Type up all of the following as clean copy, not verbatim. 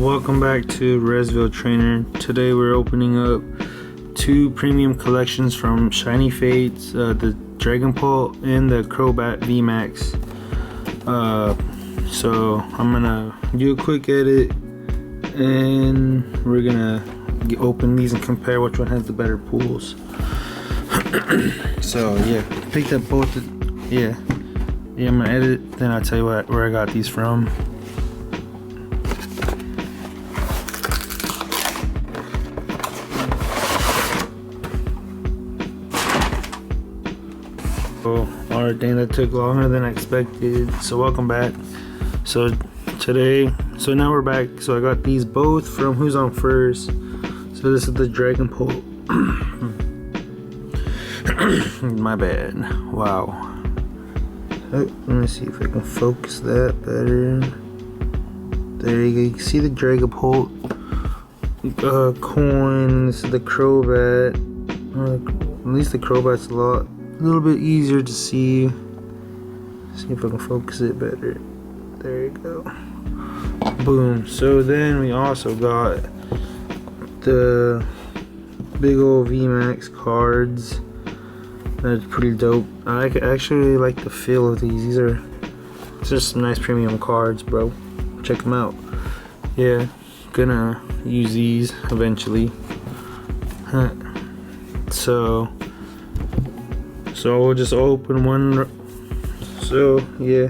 Welcome back to Resville Trainer. Today we're opening up two premium collections from Shiny Fates, the Dragapult and the Crobat VMax. So I'm gonna do a quick edit and we're gonna open these and compare which one has the better pulls. So yeah, picked up both. I'm gonna edit, then I'll tell you where I got these from. Alright, dang, that took longer than I expected. So welcome back. So now we're back. So I got these both from Who's On First. So this is the Dragapult. My bad. Wow. Let me see if I can focus that better. There you go. You can see the Dragapult coin. This is the Crobat. At least the Crobat's a little bit easier to see. See if I can focus it better. There you go. Boom. So then we also got the big old VMax cards. That's pretty dope. I actually like the feel of these. These are just some nice premium cards, bro. Check them out. Yeah, gonna use these eventually. So we'll just open one. So yeah,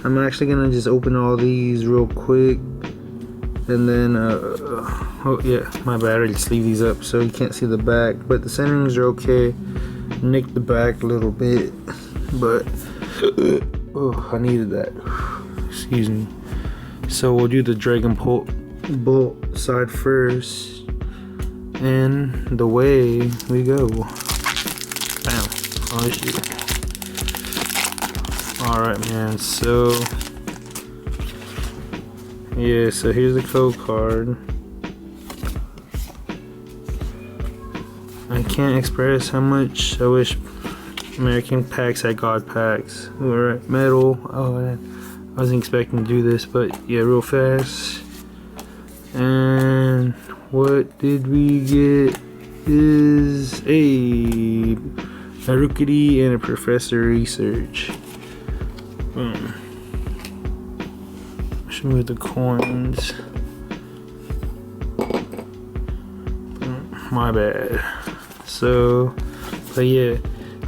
I'm actually gonna just open all these real quick, and then oh yeah, my bad, I already sleeved these up so you can't see the back, but the centerings are okay. Nicked the back a little bit, but oh, I needed that. Excuse me. So we'll do the Dragapult side first, and the way we go. Bam. Oh shit. Alright, man. So yeah, so here's the code card. I can't express how much I wish American packs had God packs. Alright, metal. Oh man, I wasn't expecting to do this, but yeah, real fast. And what did we get is a Rookie and a Professor Research. Boom. Show me the coins. Boom. My bad. So, but yeah,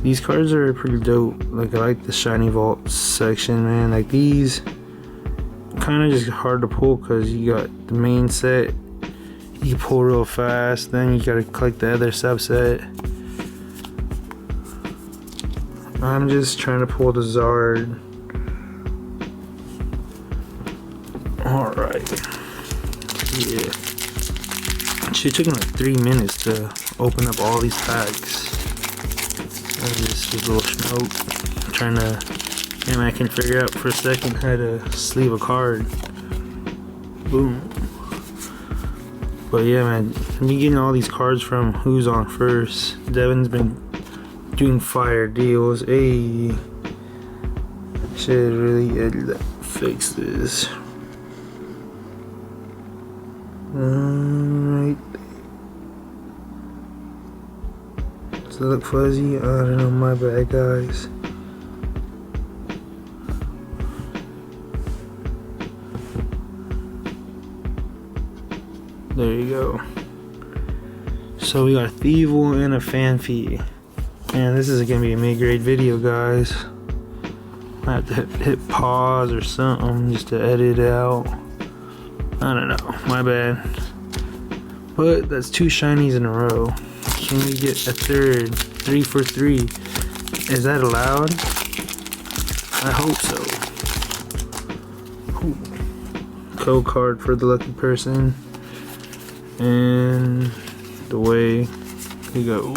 these cards are pretty dope. Like, I like the Shiny Vault section, man. Like, these kind of just hard to pull because you got the main set, you pull real fast, then you gotta collect the other subset. I'm just trying to pull the Zard. Alright. Yeah. She took like 3 minutes to open up all these packs. This little smoke. I'm trying to, and I can figure out for a second how to sleeve a card. Boom. But yeah, man, I'm getting all these cards from Who's On First. Devin's been doing fire deals. Hey, should really edit that, fix this. Right. Does it look fuzzy? I don't know, my bad, guys. There you go. So we got a Thievul and a Fanfy. Man, this is gonna be a mid-grade video, guys. I have to hit pause or something just to edit it out. I don't know, my bad. But that's 2 shinies in a row. Can we get a third? 3 for 3. Is that allowed? I hope so. Ooh. Code card for the lucky person. And the way we go.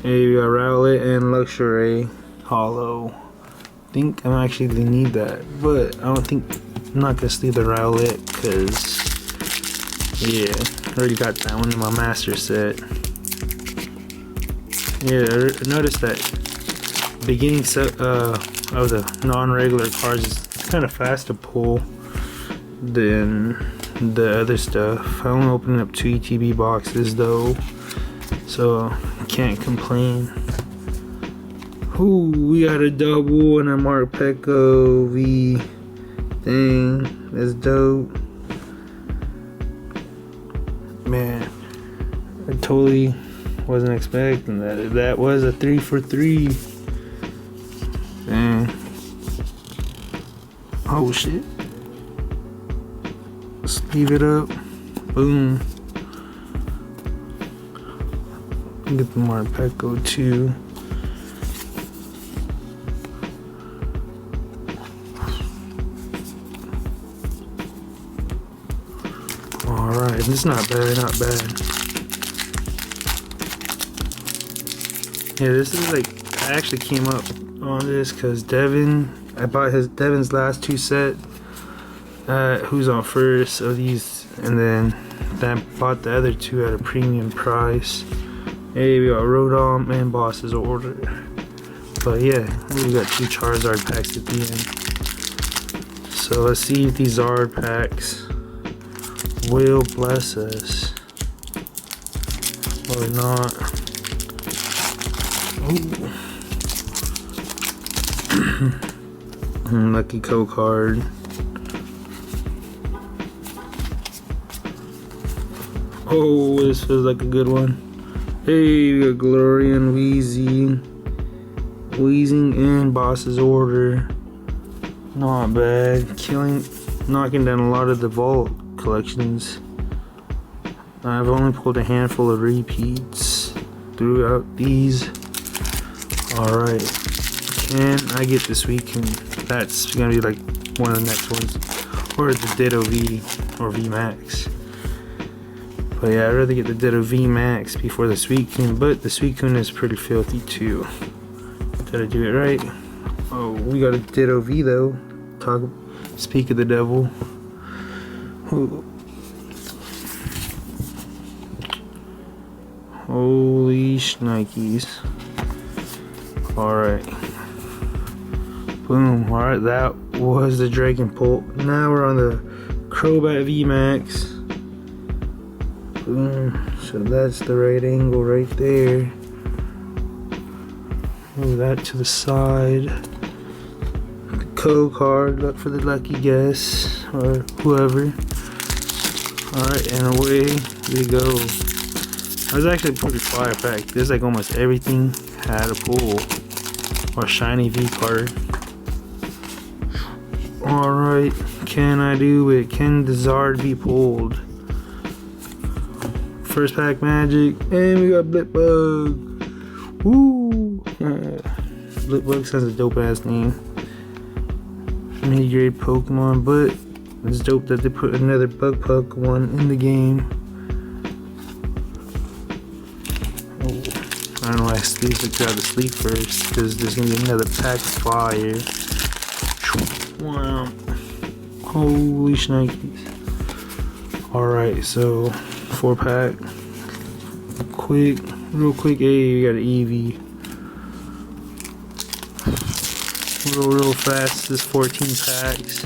Hey, we got Rowlet and Luxury Hollow. I think I'm actually gonna need that, but I don't think, I'm not gonna sleeve the Rowlet because yeah, I already got that one in my master set. Yeah, I noticed that beginning set of the non-regular cards is kind of fast to pull. than the other stuff. I only opened up 2 ETB boxes though, so can't complain. Ooh, we got a double and a Mark Pecco V thing. That's dope. Man, I totally wasn't expecting that. That was a 3 for 3. Dang. Oh shit. Sleeve it up. Boom. Get the Mark Pecco too. Alright, this is not bad, not bad. Yeah, this is like, I actually came up on this because Devin, I bought Devin's last 2 set, who's on first of these, and then I bought the other 2 at a premium price. Hey, we got Rodom and Boss's Order. But yeah, we got 2 Charizard packs at the end. So let's see if these Zard packs will bless us or not. Lucky card. Oh, this feels like a good one. Hey, we got Glorian, Wheezing and Boss's Order. Not bad. Knocking down a lot of the Vault collections. I've only pulled a handful of repeats throughout these. Alright. Can I get this weekend? That's gonna be like one of the next ones. Or the Ditto V or VMax. But yeah, I'd rather get the Ditto VMax before the Suicune, but the Suicune is pretty filthy too. Gotta do it right. Oh, we got a Ditto V though. Speak of the devil. Ooh. Holy shnikes. Alright. Boom. Alright, that was the Dragapult. Now we're on the Crobat VMax. Boom. So that's the right angle right there. Move that to the side. The code card. Look for the lucky guess. Or whoever. Alright, and away we go. I was actually pretty fire pack. There's like almost everything had a pull. Or shiny V card. Alright, can I do it? Can the Zard be pulled? First pack magic, and we got Blipbug. Woo! Blipbug sounds a dope ass name. Mid-grade Pokemon, but it's dope that they put another bug Pokemon in the game. Oh, I don't know why I grab the sleep first, because there's gonna be another pack of fire. Wow. Holy shnikes. Alright, so 4 pack. Real quick. Hey, we got an Eevee. Real fast. This 14 packs.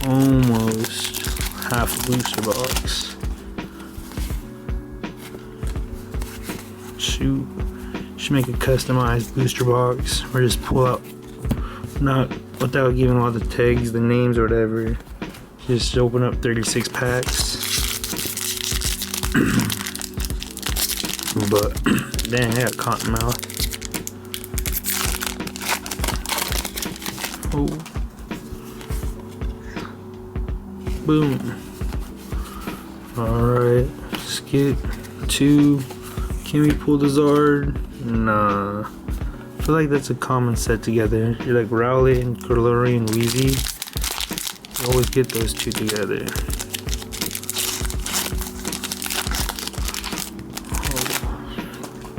Almost half a booster box. Shoot. Should make a customized booster box. Or just pull out, not without giving all the tags, the names, or whatever. Just open up 36 packs. But dang, I got cotton mouth. Oh, boom. Alright, skip 2. Can we pull the Zard? Nah. I feel like that's a common set together. You're like Rowlet and Glorian Weezy. You always get those 2 together.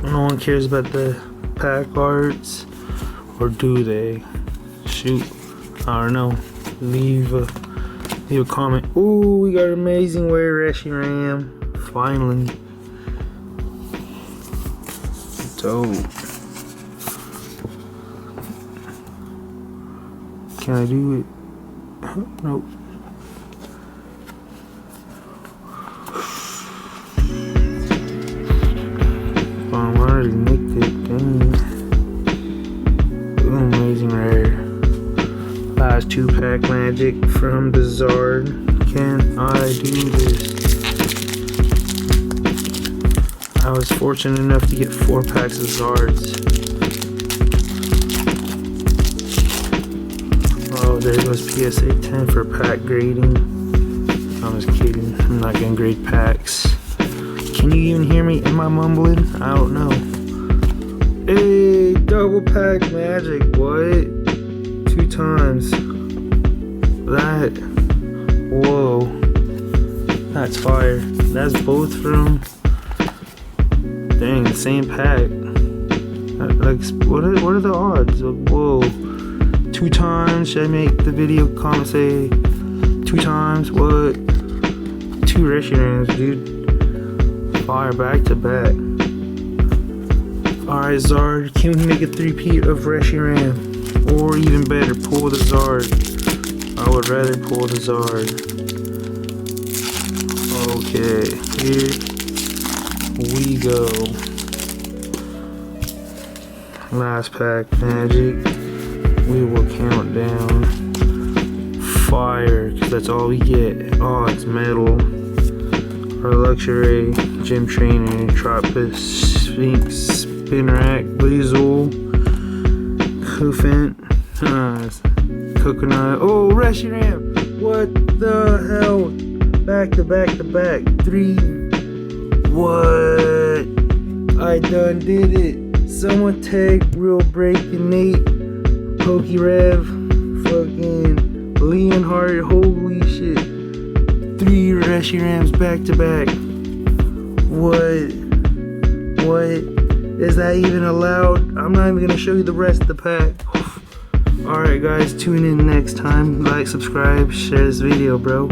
No one cares about the pack arts, or do they? Shoot, I don't know. Leave a comment. Ooh, we got amazing Rare Reshiram. Finally. Dope. Can I do it? Nope. amazing rare. Last 2-pack magic from the Zard. Can I do this? I was fortunate enough to get 4 packs of Zards. Oh, there goes PSA 10 for pack grading. I'm just kidding. I'm not gonna grade packs. Can you even hear me? Am I mumbling? I don't know. Hey, double pack magic. What? 2 times. That. Whoa. That's fire. That's both from. Dang, the same pack. Like, what are the odds? Like, whoa. 2 times. Should I make the video comment say 2 times? What? 2 Reshiram's, dude. Fire back to back. Alright, Zard. Can we make a 3-peat of Reshiram? Or even better, pull the Zard. I would rather pull the Zard. Okay, here we go. Last pack magic. We will count down. Fire, because that's all we get. Oh, it's metal. Our luxury gym trainer, Tropus, Sphinx, Spinarak, Blazool, Koofant, Coconut. Oh, Reshiram! What the hell? Back to back to back. 3. What? I done did it. Someone tag Real Breaking Nate, Pokerev, fucking Leonhardt. Holy shit. 3 Reshirams back to back. What? Is that even allowed? I'm not even gonna show you the rest of the pack. Alright guys, tune in next time. Like, subscribe, share this video, bro.